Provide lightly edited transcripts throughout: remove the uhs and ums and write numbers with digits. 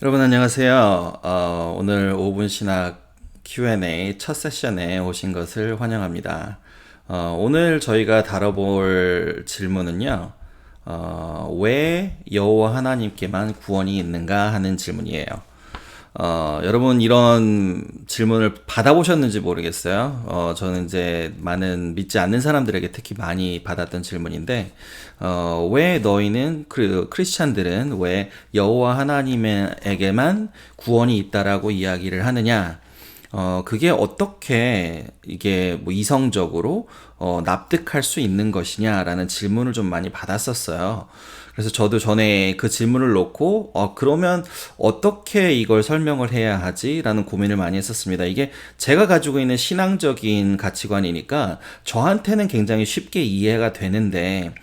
여러분 안녕하세요. 오늘 5분 신학 Q&A 첫 세션에 오신 것을 환영합니다. 오늘 저희가 다뤄볼 질문은요. 왜 여호와 하나님께만 구원이 있는가 하는 질문이에요. 여러분 이런 질문을 받아보셨는지 모르겠어요. 저는 이제 많은 믿지 않는 사람들에게 특히 많이 받았던 질문인데, 왜 너희는 크리스찬들은 왜 여호와 하나님에게만 구원이 있다라고 이야기를 하느냐? 그게 어떻게 이게 뭐 이성적으로 납득할 수 있는 것이냐라는 질문을 좀 많이 받았었어요. 그래서 저도 전에 그 질문을 놓고 그러면 어떻게 이걸 설명을 해야 하지라는 고민을 많이 했었습니다. 이게 제가 가지고 있는 신앙적인 가치관이니까 저한테는 굉장히 쉽게 이해가 되는데,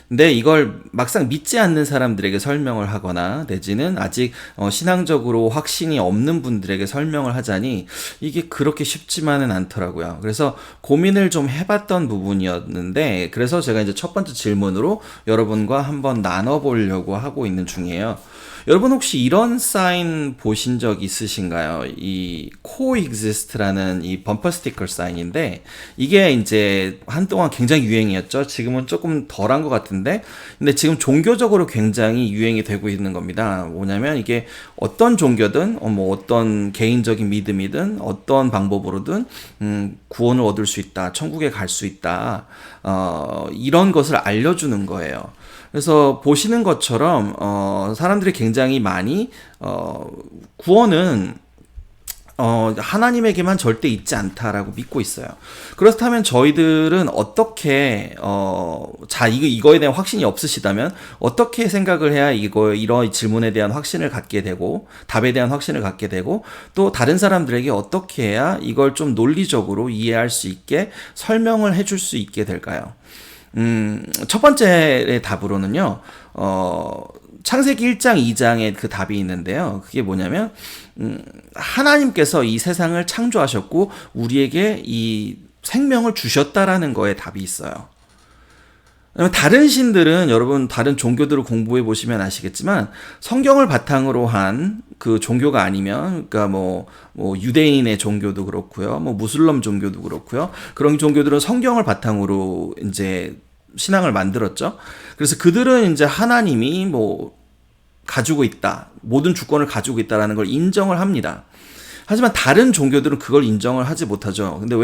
근데 이걸 막상 믿지 않는 사람들에게 설명을 하거나 내지는 아직 신앙적으로 확신이 없는 분들에게 설명을 하자니 이게 그렇게 쉽지만은 않더라고요. 그래서 고민을 좀 해봤던 부분이었는데, 그래서 제가 이제 첫 번째 질문으로 여러분과 한번 나눠보려고 하고 있는 중이에요. 여러분 혹시 이런 사인 보신 적 있으신가요? 이 coexist라는 이 범퍼 스티커 사인인데, 이게 이제 한동안 굉장히 유행이었죠. 지금은 조금 덜한 것 같은데, 근데 지금 종교적으로 굉장히 유행이 되고 있는 겁니다. 뭐냐면 이게 어떤 종교든 뭐 어떤 개인적인 믿음이든 어떤 방법으로든 구원을 얻을 수 있다, 천국에 갈 수 있다, 이런 것을 알려주는 거예요. 그래서 보시는 것처럼 사람들이 굉장히 많이 구원은 하나님에게만 절대 있지 않다라고 믿고 있어요. 그렇다면 저희들은 어떻게 이거에 대한 확신이 없으시다면 어떻게 생각을 해야 이런 질문에 대한 확신을 갖게 되고 답에 대한 확신을 갖게 되고 또 다른 사람들에게 어떻게 해야 이걸 좀 논리적으로 이해할 수 있게 설명을 해줄 수 있게 될까요? 첫 번째 답으로는요, 창세기 1장, 2장에 그 답이 있는데요. 그게 뭐냐면, 하나님께서 이 세상을 창조하셨고, 우리에게 이 생명을 주셨다라는 거에 답이 있어요. 다른 신들은 여러분 다른 종교들을 공부해 보시면 아시겠지만 성경을 바탕으로 한 그 종교가 아니면, 그러니까 뭐 유대인의 종교도 그렇고요, 뭐 무슬림 종교도 그렇고요, 그런 종교들은 성경을 바탕으로 이제 신앙을 만들었죠. 그래서 그들은 이제 하나님이 뭐 가지고 있다, 모든 주권을 가지고 있다라는 걸 인정을 합니다. 하지만 다른 종교들은 그걸 인정을 하지 못하죠. 근데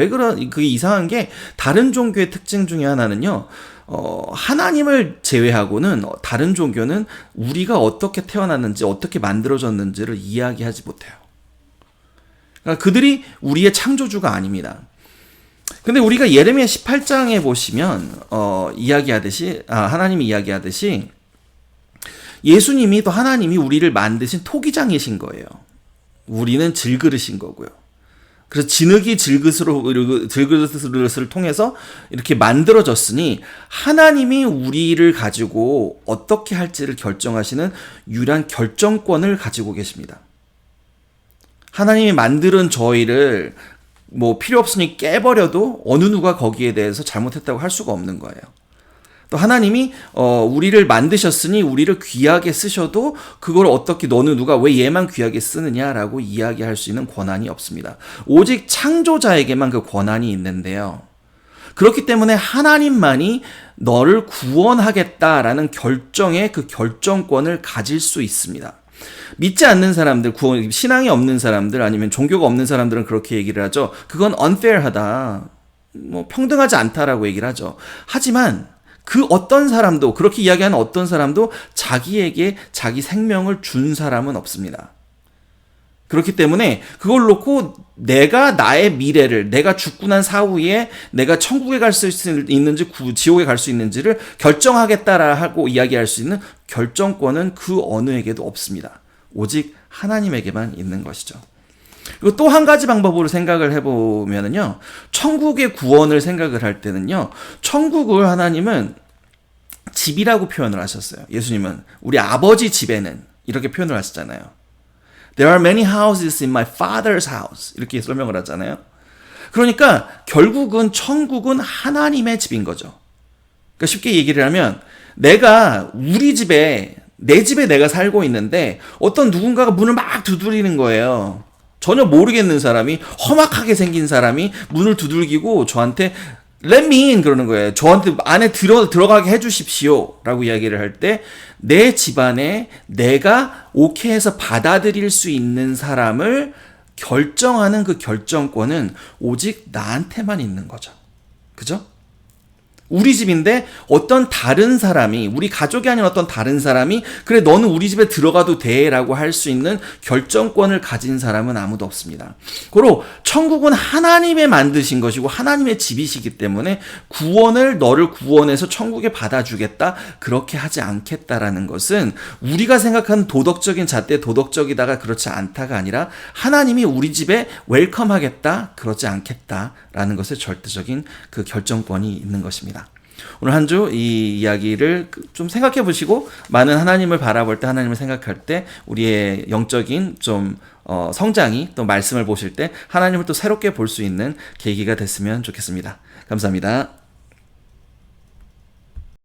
그게 이상한 게, 다른 종교의 특징 중에 하나는요, 하나님을 제외하고는 다른 종교는 우리가 어떻게 태어났는지, 어떻게 만들어졌는지를 이야기하지 못해요. 그러니까 그들이 우리의 창조주가 아닙니다. 근데 우리가 예레미야 18장에 보시면, 하나님이 이야기하듯이, 예수님이 또 하나님이 우리를 만드신 토기장이신 거예요. 우리는 질그릇인 거고요. 그래서 진흙이 질그릇을 통해서 이렇게 만들어졌으니 하나님이 우리를 가지고 어떻게 할지를 결정하시는 유일한 결정권을 가지고 계십니다. 하나님이 만드는 저희를 뭐 필요 없으니 깨버려도 어느 누가 거기에 대해서 잘못했다고 할 수가 없는 거예요. 또 하나님이 우리를 만드셨으니 우리를 귀하게 쓰셔도 그걸 어떻게 너는 누가 왜 얘만 귀하게 쓰느냐라고 이야기할 수 있는 권한이 없습니다. 오직 창조자에게만 그 권한이 있는데요. 그렇기 때문에 하나님만이 너를 구원하겠다라는 결정의 그 결정권을 가질 수 있습니다. 믿지 않는 사람들, 신앙이 없는 사람들, 아니면 종교가 없는 사람들은 그렇게 얘기를 하죠. 그건 unfair하다, 뭐 평등하지 않다라고 얘기를 하죠. 하지만 그 어떤 사람도, 그렇게 이야기하는 어떤 사람도 자기에게 자기 생명을 준 사람은 없습니다. 그렇기 때문에 그걸 놓고 내가 나의 미래를, 내가 죽고 난 사후에 내가 천국에 갈 수 있는지 지옥에 갈 수 있는지를 결정하겠다라 하고 이야기할 수 있는 결정권은 그 어느에게도 없습니다. 오직 하나님에게만 있는 것이죠. 그리고 또 한 가지 방법으로 생각을 해보면요, 천국의 구원을 생각을 할 때는요, 천국을 하나님은 집이라고 표현을 하셨어요. 예수님은 우리 아버지 집에는 이렇게 표현을 하셨잖아요. There are many houses in my father's house, 이렇게 설명을 하잖아요. 그러니까 결국은 천국은 하나님의 집인 거죠. 그러니까 쉽게 얘기를 하면, 내가 우리 집에 내 집에 내가 살고 있는데 어떤 누군가가 문을 막 두드리는 거예요. 전혀 모르겠는 사람이, 험악하게 생긴 사람이 문을 두들기고 저한테 Let me in 그러는 거예요. 저한테 안에 들어가게 해주십시오 라고 이야기를 할 때 내 집안에 내가 오케이 해서 받아들일 수 있는 사람을 결정하는 그 결정권은 오직 나한테만 있는 거죠. 그죠? 우리 집인데 어떤 다른 사람이, 우리 가족이 아닌 어떤 다른 사람이 그래 너는 우리 집에 들어가도 돼 라고 할 수 있는 결정권을 가진 사람은 아무도 없습니다. 고로 천국은 하나님의 만드신 것이고 하나님의 집이시기 때문에 너를 구원해서 천국에 받아주겠다 그렇게 하지 않겠다라는 것은 우리가 생각하는 도덕적인 잣대, 도덕적이다가 그렇지 않다가 아니라 하나님이 우리 집에 웰컴하겠다 그러지 않겠다라는 것의 절대적인 그 결정권이 있는 것입니다. 오늘 한 주 이 이야기를 좀 생각해 보시고 많은 하나님을 바라볼 때, 하나님을 생각할 때 우리의 영적인 좀 성장이, 또 말씀을 보실 때 하나님을 또 새롭게 볼 수 있는 계기가 됐으면 좋겠습니다. 감사합니다.